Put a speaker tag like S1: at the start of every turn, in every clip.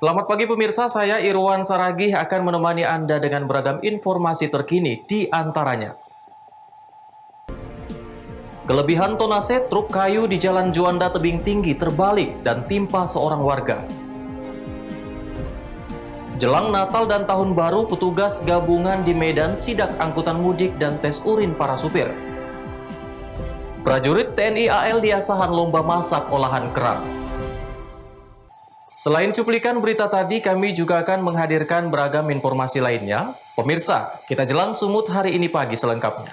S1: Selamat pagi pemirsa, saya Irwan Saragih akan menemani Anda dengan beragam informasi terkini di antaranya. Kelebihan tonase truk kayu di Jalan Juanda Tebing Tinggi terbalik dan timpa seorang warga. Jelang Natal dan Tahun Baru, petugas gabungan di Medan sidak angkutan mudik dan tes urin para supir. Prajurit TNI AL di Asahan lomba masak olahan kerang. Selain cuplikan berita tadi, kami juga akan menghadirkan beragam informasi lainnya. Pemirsa, kita jelang sumut hari ini pagi selengkapnya.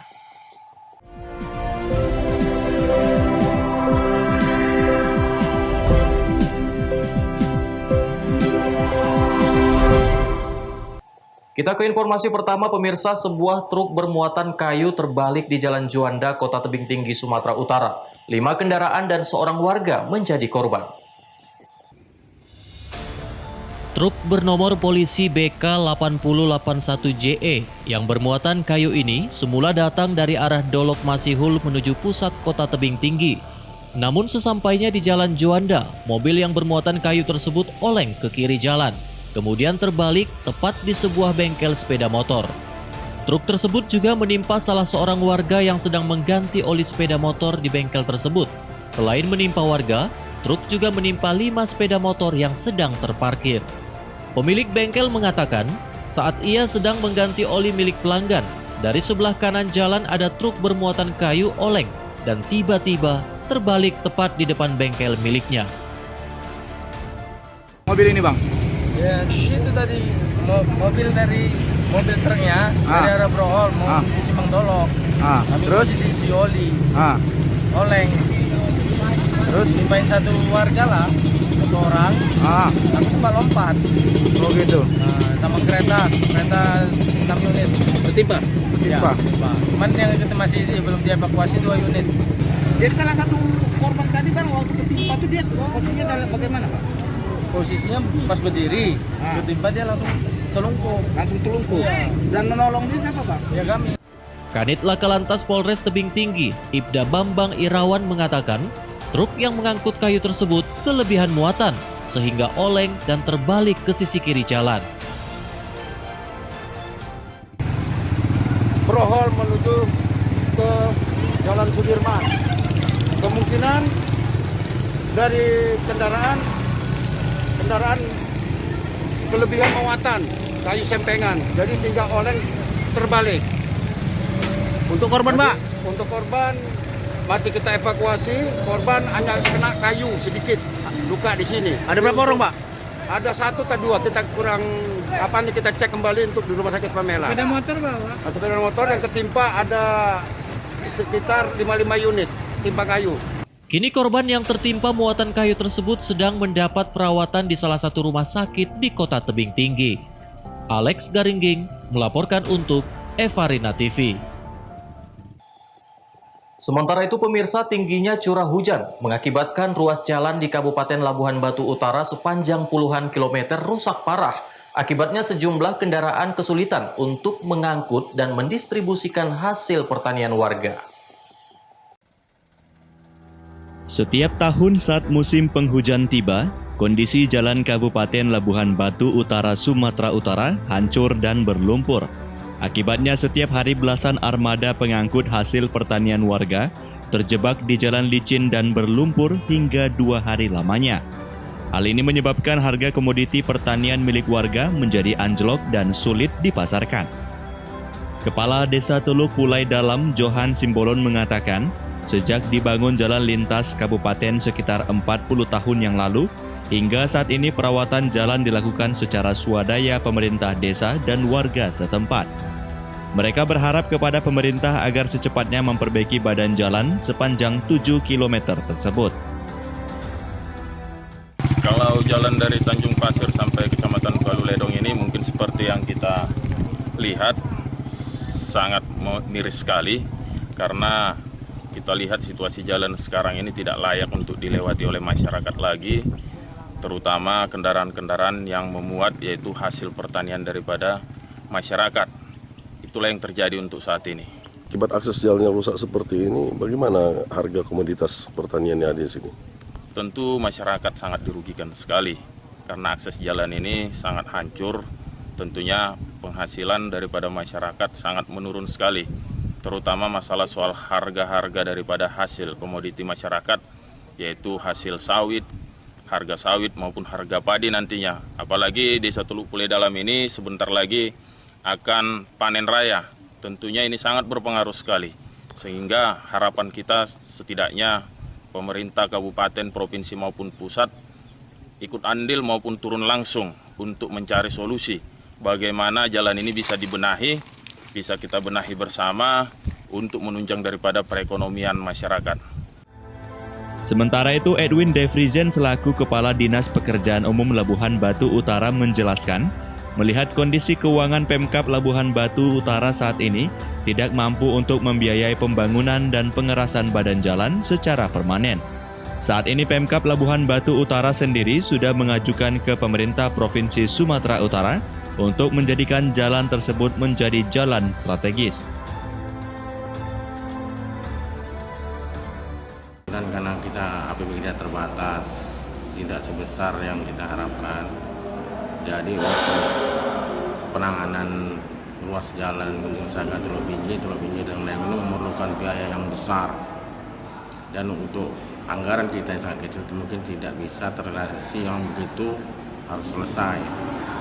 S1: Kita ke informasi pertama, pemirsa. Sebuah truk bermuatan kayu terbalik di Jalan Juanda, Kota Tebing Tinggi, Sumatera Utara. 5 kendaraan dan seorang warga menjadi korban. Truk bernomor polisi BK8081JE yang bermuatan kayu ini semula datang dari arah Dolok Masihul menuju pusat Kota Tebing Tinggi. Namun sesampainya di Jalan Juanda, mobil yang bermuatan kayu tersebut oleng ke kiri jalan, kemudian terbalik tepat di sebuah bengkel sepeda motor. Truk tersebut juga menimpa salah seorang warga yang sedang mengganti oli sepeda motor di bengkel tersebut. Selain menimpa warga, truk juga menimpa 5 sepeda motor yang sedang terparkir. Pemilik bengkel mengatakan, saat ia sedang mengganti oli milik pelanggan, dari sebelah kanan jalan ada truk bermuatan kayu oleng dan tiba-tiba terbalik tepat di depan bengkel miliknya.
S2: Mobil ini, Bang?
S3: Ya, di situ tadi mobil truknya dari arah Brohol mau di Simpang Dolok.
S2: Terus
S3: Isi oli. Oleng.
S2: Terus
S3: Timpain satu warga lah, satu orang. Aku sempat lompat.
S2: Oh gitu.
S3: Sama kereta 6 unit.
S1: Ketimpa?
S3: Ya, ketimpa. Cuman yang kita masih belum dievakuasi 2 unit.
S4: Jadi salah satu korban tadi Bang, waktu ketimpa itu dia posisinya bagaimana Pak?
S3: Posisinya pas berdiri, ketimpa dia langsung telungkup.
S4: Ya. Dan menolong dia siapa Bang?
S3: Ya kami.
S1: Kanit Laka Lantas Polres Tebing Tinggi, Ibda Bambang Irawan mengatakan, truk yang mengangkut kayu tersebut kelebihan muatan, sehingga oleng dan terbalik ke sisi kiri jalan.
S4: Brohol menuju ke Jalan Sudirman. Kemungkinan dari kendaraan kelebihan muatan kayu sempengan, jadi sehingga oleng terbalik.
S2: untuk korban, Pak?
S4: Untuk korban masih kita evakuasi, korban hanya kena kayu sedikit, luka di sini.
S2: Ada berapa orang, Pak?
S4: Ada 1 atau 2, kita kurang kita cek kembali untuk di rumah sakit Pamela.
S3: Sepeda motor bawa.
S4: Sepeda motor yang ketimpa ada sekitar 55 unit timpa kayu.
S1: Kini korban yang tertimpa muatan kayu tersebut sedang mendapat perawatan di salah satu rumah sakit di Kota Tebing Tinggi. Alex Garingging melaporkan untuk Evarina TV. Sementara itu pemirsa, tingginya curah hujan mengakibatkan ruas jalan di Kabupaten Labuhan Batu Utara sepanjang puluhan kilometer rusak parah. Akibatnya sejumlah kendaraan kesulitan untuk mengangkut dan mendistribusikan hasil pertanian warga.
S5: Setiap tahun saat musim penghujan tiba, kondisi jalan Kabupaten Labuhan Batu Utara, Sumatera Utara hancur dan berlumpur. Akibatnya setiap hari belasan armada pengangkut hasil pertanian warga terjebak di jalan licin dan berlumpur hingga 2 hari lamanya. Hal ini menyebabkan harga komoditi pertanian milik warga menjadi anjlok dan sulit dipasarkan. Kepala Desa Teluk Pulai Dalam, Johan Simbolon mengatakan, sejak dibangun jalan lintas kabupaten sekitar 40 tahun yang lalu, hingga saat ini perawatan jalan dilakukan secara swadaya pemerintah desa dan warga setempat. Mereka berharap kepada pemerintah agar secepatnya memperbaiki badan jalan sepanjang 7 km tersebut.
S6: Kalau jalan dari Tanjung Pasir sampai Kecamatan Galuledong ini mungkin seperti yang kita lihat sangat miris sekali, karena kita lihat situasi jalan sekarang ini tidak layak untuk dilewati oleh masyarakat lagi, terutama kendaraan-kendaraan yang memuat yaitu hasil pertanian daripada masyarakat. Itulah yang terjadi untuk saat ini.
S7: Akibat akses jalan yang rusak seperti ini, bagaimana harga komoditas pertanian yang ada di sini?
S6: Tentu masyarakat sangat dirugikan sekali, karena akses jalan ini sangat hancur. Tentunya penghasilan daripada masyarakat sangat menurun sekali, terutama masalah soal harga-harga daripada hasil komoditi masyarakat, yaitu hasil sawit, harga sawit maupun harga padi nantinya. Apalagi Desa Teluk Pule Dalam ini sebentar lagi akan panen raya. Tentunya ini sangat berpengaruh sekali, sehingga harapan kita setidaknya pemerintah kabupaten, provinsi maupun pusat ikut andil maupun turun langsung untuk mencari solusi bagaimana jalan ini bisa dibenahi, bisa kita benahi bersama untuk menunjang daripada perekonomian masyarakat.
S5: Sementara itu, Edwin Devrizen selaku Kepala Dinas Pekerjaan Umum Labuhan Batu Utara menjelaskan, melihat kondisi keuangan Pemkab Labuhan Batu Utara saat ini tidak mampu untuk membiayai pembangunan dan pengerasan badan jalan secara permanen. Saat ini Pemkab Labuhan Batu Utara sendiri sudah mengajukan ke pemerintah Provinsi Sumatera Utara untuk menjadikan jalan tersebut menjadi jalan strategis.
S8: Dan karena kita APBD terbatas, tidak sebesar yang kita harapkan, jadi untuk penanganan ruas jalan Gunung Saga Teluk Binjai dan lain-lain ini memerlukan biaya yang besar. Dan untuk anggaran kita yang sangat kecil mungkin tidak bisa terrealisasi yang begitu harus selesai.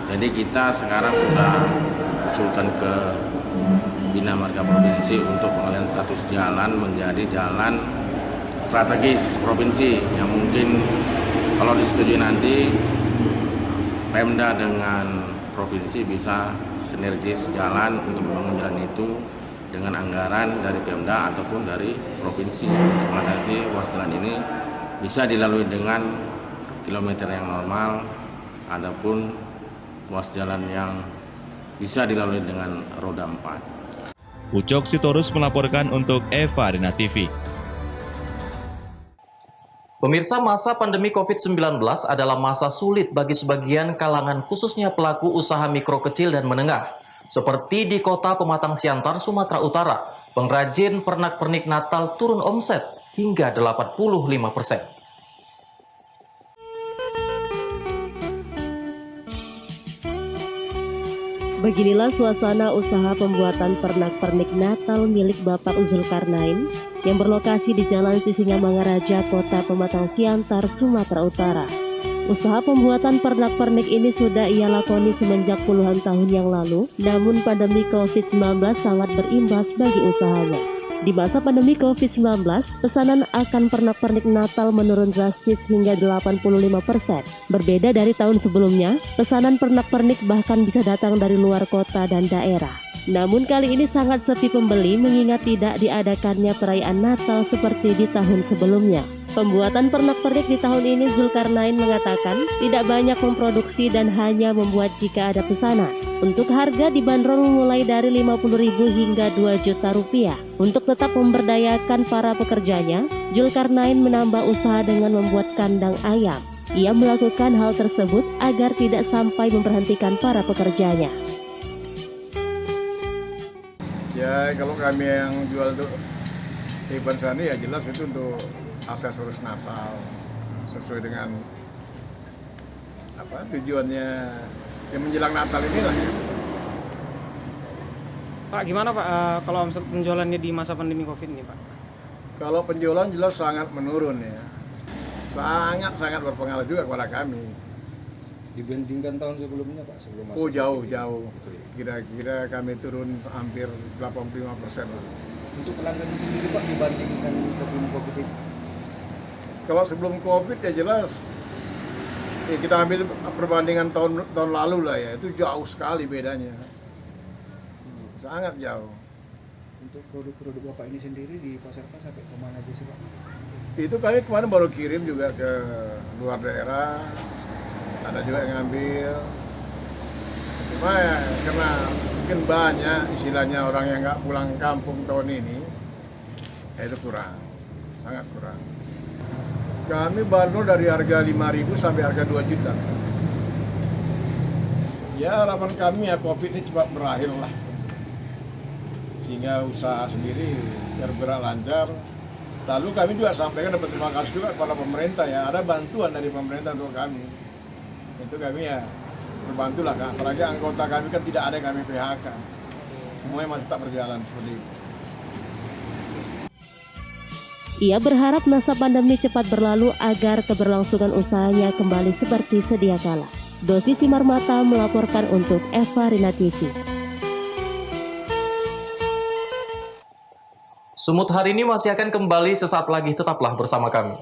S8: Jadi kita sekarang sudah usulkan ke Bina Marga Provinsi untuk pengalihan status jalan menjadi jalan strategis provinsi yang mungkin kalau disetujui nanti Pemda dengan provinsi bisa sinergis jalan untuk membangun jalan itu dengan anggaran dari Pemda ataupun dari provinsi untuk mengatasi ruas jalan ini bisa dilalui dengan kilometer yang normal ataupun ruas jalan yang bisa dilalui dengan roda 4.
S5: Ucok Sitorus melaporkan untuk Eva Arena TV.
S1: Pemirsa, masa pandemi COVID-19 adalah masa sulit bagi sebagian kalangan khususnya pelaku usaha mikro kecil dan menengah. Seperti di kota Pematang Siantar, Sumatera Utara, pengrajin pernak-pernik Natal turun omset hingga 85%.
S9: Beginilah suasana usaha pembuatan pernak-pernik Natal milik Bapak Zulkarnain yang berlokasi di Jalan Sisingamangaraja, Kota Pematang Siantar, Sumatera Utara. Usaha pembuatan pernak-pernik ini sudah ia lakoni semenjak puluhan tahun yang lalu, namun pandemi COVID-19 sangat berimbas bagi usahanya. Di masa pandemi COVID-19, pesanan akan pernak-pernik Natal menurun drastis hingga 85%. Berbeda dari tahun sebelumnya, pesanan pernak-pernik bahkan bisa datang dari luar kota dan daerah. Namun kali ini sangat sepi pembeli mengingat tidak diadakannya perayaan Natal seperti di tahun sebelumnya. Pembuatan pernak-pernik di tahun ini Zulkarnain mengatakan tidak banyak memproduksi dan hanya membuat jika ada pesanan. Untuk harga dibanderol mulai dari Rp50.000 hingga Rp2 juta. Untuk tetap memberdayakan para pekerjanya, Zulkarnain menambah usaha dengan membuat kandang ayam. Ia melakukan hal tersebut agar tidak sampai memberhentikan para pekerjanya.
S10: Ya, kalau kami yang jual tuh event sana ya jelas itu untuk aksesoris Natal sesuai dengan tujuannya yang menjelang Natal inilah.
S3: Pak, gimana Pak kalau omset penjualannya di masa pandemi Covid ini Pak?
S10: Kalau penjualan jelas sangat menurun ya, sangat berpengaruh juga kepada kami.
S2: Dibandingkan tahun sebelumnya Pak, sebelum masa
S10: jauh. Kira-kira kami turun hampir 85% lah.
S2: Untuk pelanggan sendiri Pak dibandingkan sebelum Covid ini?
S10: Kalau sebelum Covid ya jelas kita ambil perbandingan tahun lalu lah ya, itu jauh sekali bedanya. Sangat jauh.
S2: Untuk produk-produk Bapak ini sendiri di pasar sampai kemana aja sih Pak?
S10: Itu kami kemarin baru kirim juga ke luar daerah, ada juga yang ngambil. Cuma ya, karena mungkin banyak istilahnya orang yang nggak pulang kampung tahun ini, ya itu kurang, sangat kurang. Kami bandrol dari harga 5.000 sampai harga 2 juta. Ya harapan kami ya Covid ini cepat berakhir lah, sehingga usaha sendiri bergerak lancar. Lalu kami juga sampaikan dapat terima kasih juga kepada pemerintah ya, ada bantuan dari pemerintah untuk kami. Itu kami ya terbantu lah, Kak. Apalagi anggota kami kan tidak ada yang kami PHK. Semuanya masih tetap berjalan seperti itu.
S9: Ia berharap masa pandemi cepat berlalu agar keberlangsungan usahanya kembali seperti sedia kala. Dosi Simarmata melaporkan untuk Eva Rina TV.
S1: Sumut hari ini masih akan kembali sesaat lagi, tetaplah bersama kami.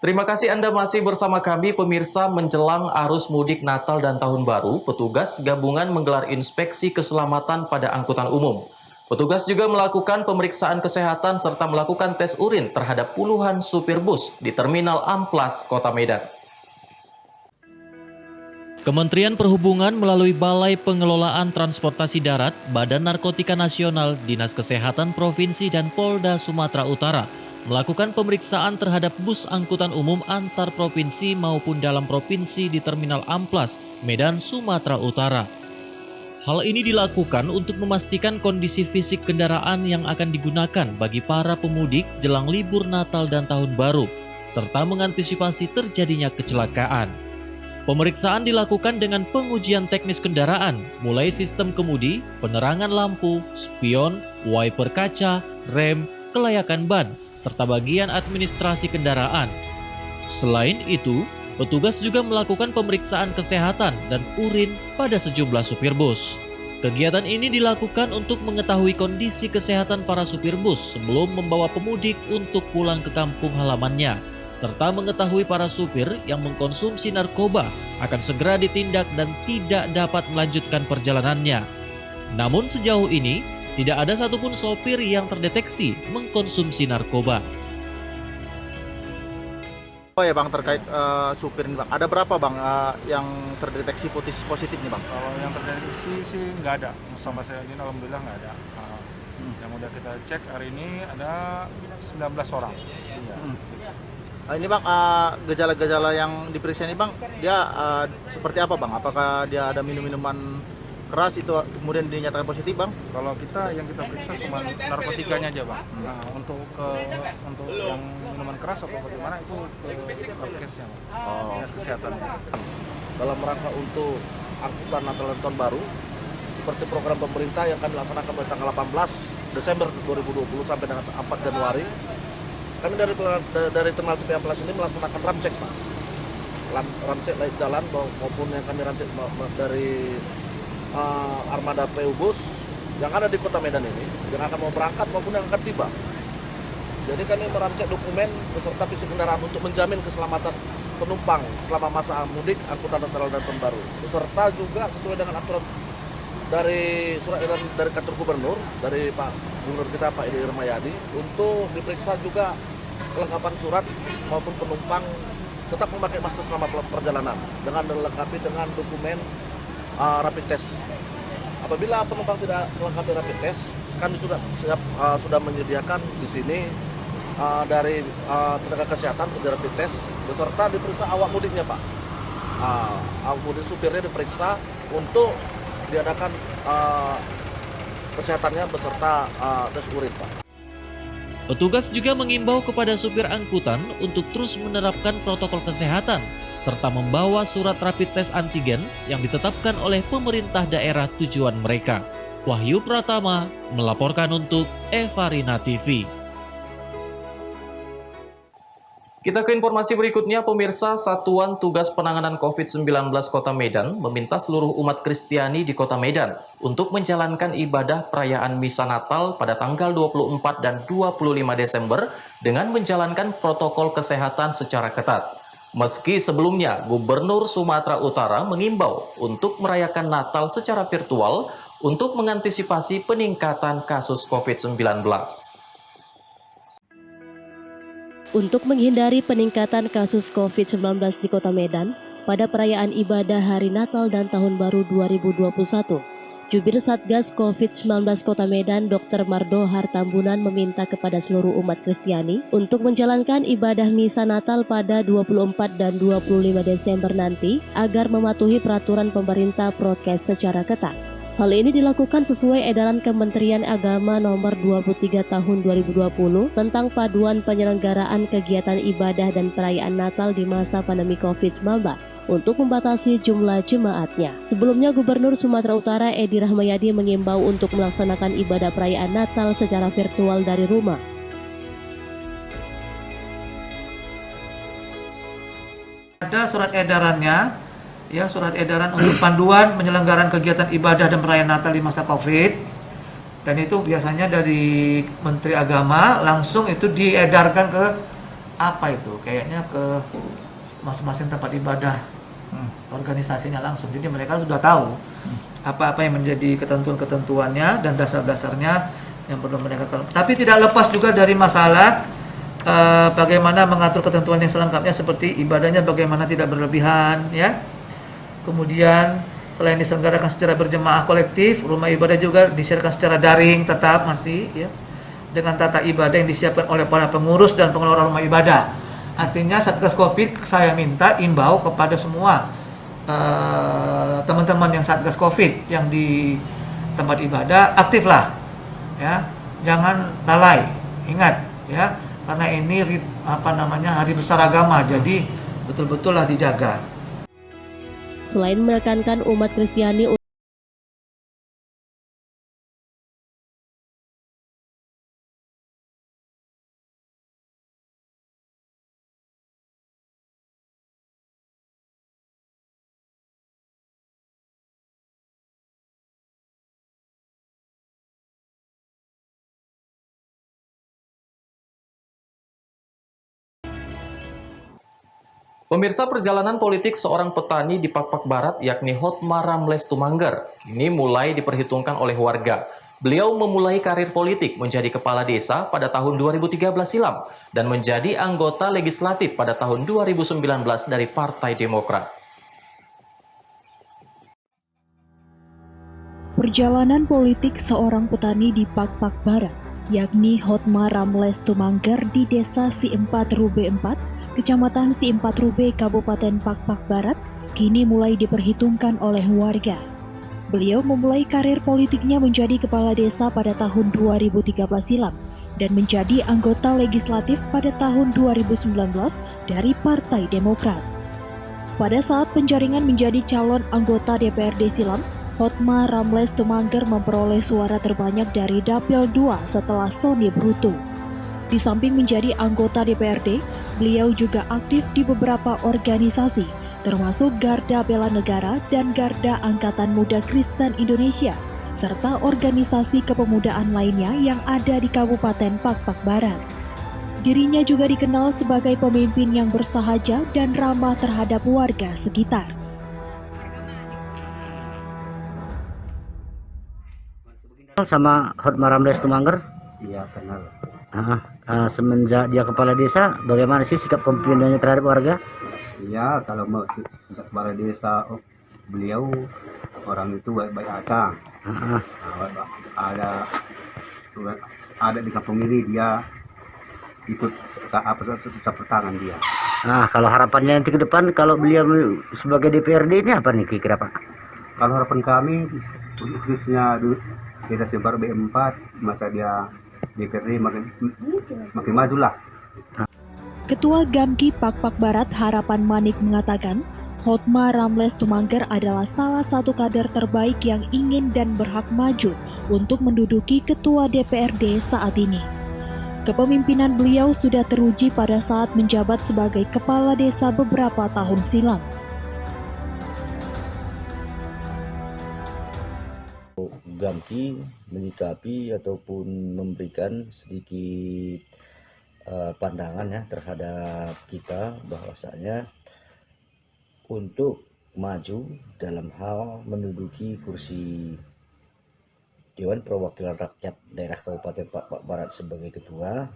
S1: Terima kasih Anda masih bersama kami, pemirsa. Menjelang arus mudik Natal dan Tahun Baru, petugas gabungan menggelar inspeksi keselamatan pada angkutan umum. Petugas juga melakukan pemeriksaan kesehatan serta melakukan tes urin terhadap puluhan supir bus di Terminal Amplas, Kota Medan. Kementerian Perhubungan melalui Balai Pengelolaan Transportasi Darat, Badan Narkotika Nasional, Dinas Kesehatan Provinsi dan Polda Sumatera Utara melakukan pemeriksaan terhadap bus angkutan umum antar provinsi maupun dalam provinsi di Terminal Amplas, Medan, Sumatera Utara. Hal ini dilakukan untuk memastikan kondisi fisik kendaraan yang akan digunakan bagi para pemudik jelang libur Natal dan Tahun Baru, serta mengantisipasi terjadinya kecelakaan. Pemeriksaan dilakukan dengan pengujian teknis kendaraan, mulai sistem kemudi, penerangan lampu, spion, wiper kaca, rem, kelayakan ban, serta bagian administrasi kendaraan. Selain itu, petugas juga melakukan pemeriksaan kesehatan dan urin pada sejumlah supir bus. Kegiatan ini dilakukan untuk mengetahui kondisi kesehatan para supir bus sebelum membawa pemudik untuk pulang ke kampung halamannya, serta mengetahui para supir yang mengkonsumsi narkoba akan segera ditindak dan tidak dapat melanjutkan perjalanannya. Namun sejauh ini, tidak ada satupun sopir yang terdeteksi mengkonsumsi narkoba.
S11: Oh ya Bang, terkait supir nih Bang, ada berapa Bang yang terdeteksi positif nih Bang?
S3: Kalau yang terdeteksi sih nggak ada, sama saya ini alhamdulillah nggak ada. Yang udah kita cek hari ini ada 19 orang. Iya.
S11: Ini Bang, gejala-gejala yang diperiksa ini Bang, dia seperti apa Bang? Apakah dia ada minum-minuman keras itu kemudian dinyatakan positif Bang?
S3: Kalau yang kita periksa cuma narkotikanya aja Bang. Nah, untuk yang minuman keras atau bagaimana itu ke Labkesnya, Dinas Kesehatan.
S12: Dalam rangka untuk angkutan Natal dan Tahun Baru, seperti program pemerintah yang akan dilaksanakan pada tanggal 18 Desember 2020 sampai dengan 4 Januari, kami dari Terminal TP Amplas ini melaksanakan ramcek Pak. Ramcek laik jalan maupun yang kami ramcek dari armada PU bus yang ada di Kota Medan ini, yang akan mau berangkat maupun yang akan tiba. Jadi kami meramcek dokumen beserta fisik kendaraan untuk menjamin keselamatan penumpang selama masa mudik angkutan Natal dan Tahun Baru. Beserta juga sesuai dengan aturan dari surat edaran dari kantor gubernur, dari Pak Gubernur kita Pak Edi Rahmayadi, untuk diperiksa juga kelengkapan surat maupun penumpang tetap memakai masker selama perjalanan dengan dilengkapi dengan dokumen rapid test. Apabila penumpang tidak melengkapi rapid test, kami sudah menyediakan di sini dari tenaga kesehatan untuk rapid test beserta diperiksa awak mudiknya Pak. Awak mudik supirnya diperiksa untuk diadakan kesehatannya beserta tes urin Pak.
S1: Petugas juga mengimbau kepada supir angkutan untuk terus menerapkan protokol kesehatan serta membawa surat rapid test antigen yang ditetapkan oleh pemerintah daerah tujuan mereka. Wahyu Pratama melaporkan untuk Eva Rina TV. Kita ke informasi berikutnya, pemirsa. Satuan Tugas Penanganan COVID-19 Kota Medan meminta seluruh umat Kristiani di Kota Medan untuk menjalankan ibadah perayaan Misa Natal pada tanggal 24 dan 25 Desember dengan menjalankan protokol kesehatan secara ketat. Meski sebelumnya Gubernur Sumatera Utara mengimbau untuk merayakan Natal secara virtual untuk mengantisipasi peningkatan kasus COVID-19.
S9: Untuk menghindari peningkatan kasus COVID-19 di Kota Medan pada perayaan ibadah Hari Natal dan Tahun Baru 2021, Jubir Satgas COVID-19 Kota Medan, Dr. Mardo Hartambunan meminta kepada seluruh umat Kristiani untuk menjalankan ibadah misa Natal pada 24 dan 25 Desember nanti agar mematuhi peraturan pemerintah prokes secara ketat. Hal ini dilakukan sesuai edaran Kementerian Agama nomor 23 tahun 2020 tentang paduan penyelenggaraan kegiatan ibadah dan perayaan Natal di masa pandemi COVID-19 untuk membatasi jumlah jemaatnya. Sebelumnya, Gubernur Sumatera Utara Edi Rahmayadi mengimbau untuk melaksanakan ibadah perayaan Natal secara virtual dari rumah.
S11: Ada surat edarannya, ya, surat edaran untuk panduan penyelenggaraan kegiatan ibadah dan perayaan Natal di masa Covid, dan itu biasanya dari Menteri Agama langsung itu diedarkan ke kayaknya ke masing-masing tempat ibadah, organisasinya langsung. Jadi mereka sudah tahu apa-apa yang menjadi ketentuan-ketentuannya dan dasar-dasarnya yang perlu mereka. Tapi tidak lepas juga dari masalah bagaimana mengatur ketentuan yang selengkapnya, seperti ibadahnya bagaimana tidak berlebihan, ya. Kemudian selain diselenggarakan secara berjemaah kolektif, rumah ibadah juga disiarkan secara daring tetap masih, ya, dengan tata ibadah yang disiapkan oleh para pengurus dan pengelola rumah ibadah. Artinya Satgas Covid, saya minta imbau kepada semua teman-teman yang Satgas Covid yang di tempat ibadah, aktiflah, ya, jangan lalai. Ingat, ya, karena ini hari besar agama, jadi betul-betullah dijaga.
S9: Selain menekankan umat Kristiani
S1: Pemirsa, perjalanan politik seorang petani di Pakpak Barat yakni Hotma Ramles Tumangger kini mulai diperhitungkan oleh warga. Beliau memulai karir politik menjadi kepala desa pada tahun 2013 silam dan menjadi anggota legislatif pada tahun 2019 dari Partai Demokrat.
S13: Perjalanan politik seorang petani di Pakpak Barat yakni Hotma Ramles Tumangger di Desa Si4 Rube 4, Kecamatan Si4 Rube, Kabupaten Pakpak Barat, kini mulai diperhitungkan oleh warga. Beliau memulai karir politiknya menjadi kepala desa pada tahun 2013 silam dan menjadi anggota legislatif pada tahun 2019 dari Partai Demokrat. Pada saat penjaringan menjadi calon anggota DPRD silam, Hotma Ramles Tumangger memperoleh suara terbanyak dari Dapil 2 setelah Sony Bruto. Di samping menjadi anggota DPRD, beliau juga aktif di beberapa organisasi, termasuk Garda Bela Negara dan Garda Angkatan Muda Kristen Indonesia, serta organisasi kepemudaan lainnya yang ada di Kabupaten Pakpak Barat. Dirinya juga dikenal sebagai pemimpin yang bersahaja dan ramah terhadap warga sekitar.
S14: Sama Hotma Ramles Tumangger? Iya, kenal. Semenjak dia kepala desa, bagaimana sih sikap kepemimpinannya terhadap warga?
S15: Iya, kalau mau sikap kepala desa, beliau orang itu baik-baik aja. Ada di kampung ini dia ikut campur tangan dia.
S14: Nah, kalau harapannya nanti ke depan, kalau beliau sebagai DPRD ini apa nih kira-kira Pak?
S15: Kalau harapan kami, khususnya Desa Si4 B4, masa dia DPRD makin majulah.
S13: Ketua Gamki Pakpak Barat Harapan Manik mengatakan, Hotma Ramles Tumangger adalah salah satu kader terbaik yang ingin dan berhak maju untuk menduduki ketua DPRD saat ini. Kepemimpinan beliau sudah teruji pada saat menjabat sebagai kepala desa beberapa tahun silam.
S16: Gamki menyikapi ataupun memberikan sedikit pandangan ya terhadap kita bahwasanya untuk maju dalam hal menduduki kursi Dewan Perwakilan Rakyat Daerah Kabupaten Pakpak Barat sebagai ketua,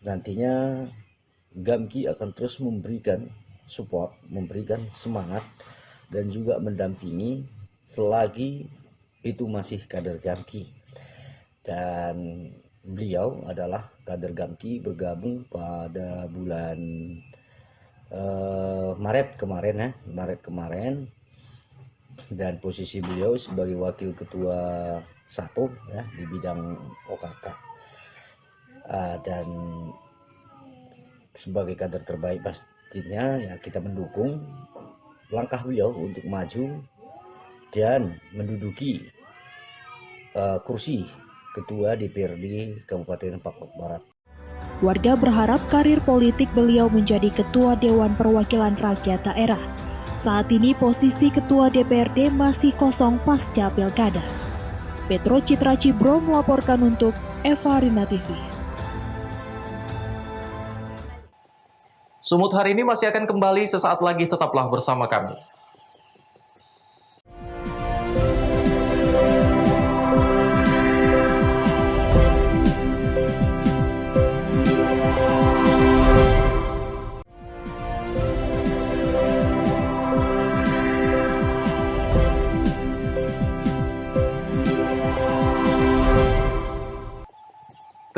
S16: nantinya Gamki akan terus memberikan support, memberikan semangat dan juga mendampingi selagi itu masih kader Gamki, dan beliau adalah kader Gamki bergabung pada bulan Maret kemarin, dan posisi beliau sebagai wakil ketua 1 ya, di bidang OKK, dan sebagai kader terbaik pastinya ya kita mendukung langkah beliau untuk maju dan menduduki kursi ketua DPRD Kabupaten Pak Pak Barat.
S13: Warga berharap karir politik beliau menjadi Ketua Dewan Perwakilan Rakyat Daerah. Saat ini posisi Ketua DPRD masih kosong pasca Pilkada. Petro Citra Cibro melaporkan untuk Eva Rina TV.
S1: Sumut hari ini masih akan kembali sesaat lagi, tetaplah bersama kami.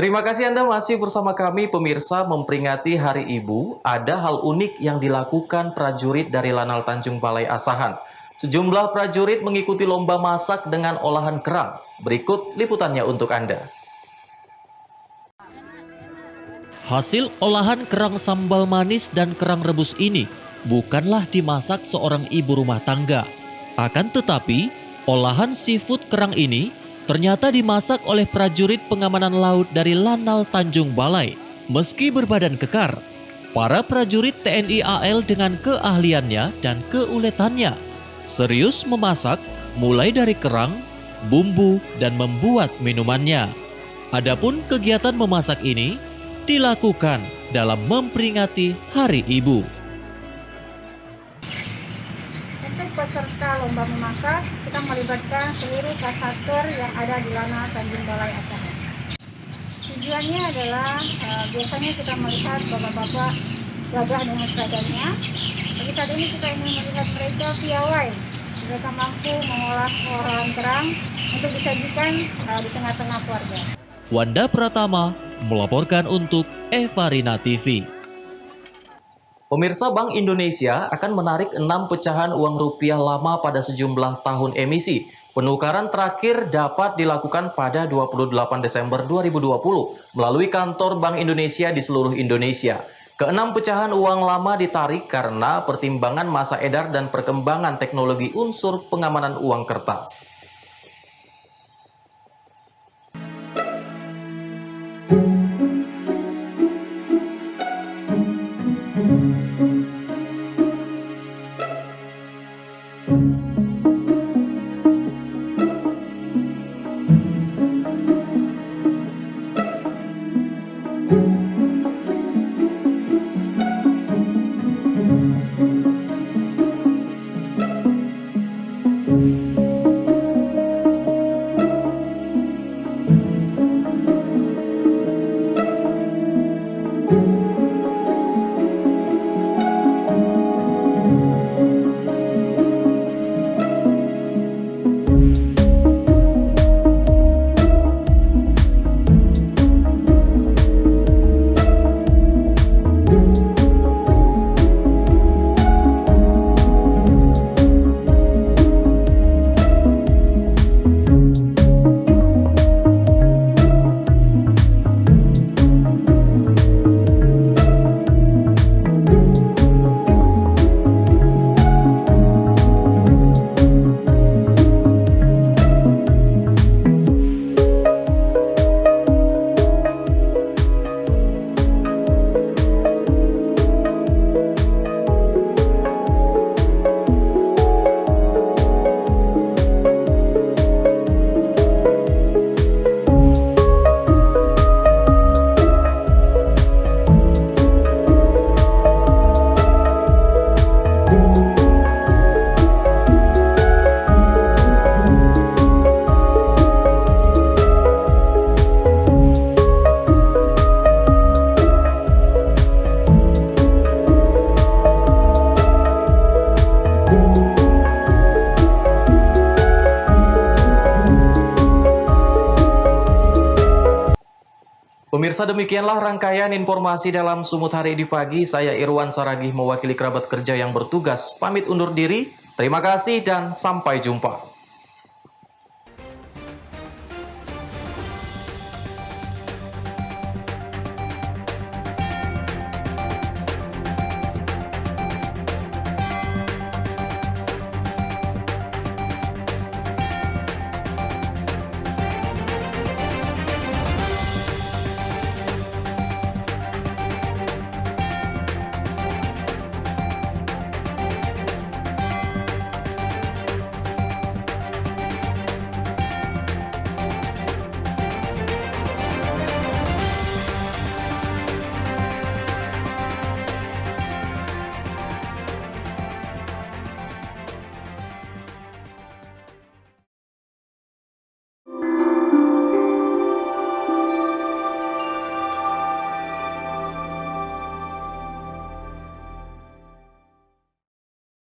S1: Terima kasih Anda masih bersama kami, pemirsa. Memperingati Hari Ibu, ada hal unik yang dilakukan prajurit dari Lanal Tanjung Balai Asahan. Sejumlah prajurit mengikuti lomba masak dengan olahan kerang. Berikut liputannya untuk Anda. Hasil olahan kerang sambal manis dan kerang rebus ini bukanlah dimasak seorang ibu rumah tangga. Akan tetapi, olahan seafood kerang ini ternyata dimasak oleh prajurit pengamanan laut dari Lanal Tanjung Balai. Meski berbadan kekar, para prajurit TNI AL dengan keahliannya dan keuletannya serius memasak mulai dari kerang, bumbu, dan membuat minumannya. Adapun kegiatan memasak ini dilakukan dalam memperingati Hari Ibu.
S17: Peserta lomba memasak, kita melibatkan seluruh kasaker yang ada di Lanal Tanjung Balai Asahan. Tujuannya adalah biasanya kita melihat bapak-bapak gagah dengan seragamnya, tapi saat ini kita ingin melihat mereka piawai. Mereka mampu mengolah olahan kerang untuk disajikan di tengah-tengah keluarga.
S1: Wanda Pratama melaporkan untuk Eva Rina TV. Pemirsa, Bank Indonesia akan menarik 6 pecahan uang rupiah lama pada sejumlah tahun emisi. Penukaran terakhir dapat dilakukan pada 28 Desember 2020 melalui kantor Bank Indonesia di seluruh Indonesia. Ke-6 pecahan uang lama ditarik karena pertimbangan masa edar dan perkembangan teknologi unsur pengamanan uang kertas.
S18: Pemirsa, demikianlah rangkaian informasi dalam Sumut hari di pagi. Saya Irwan Saragih mewakili kerabat kerja yang bertugas pamit undur diri. Terima kasih dan sampai jumpa.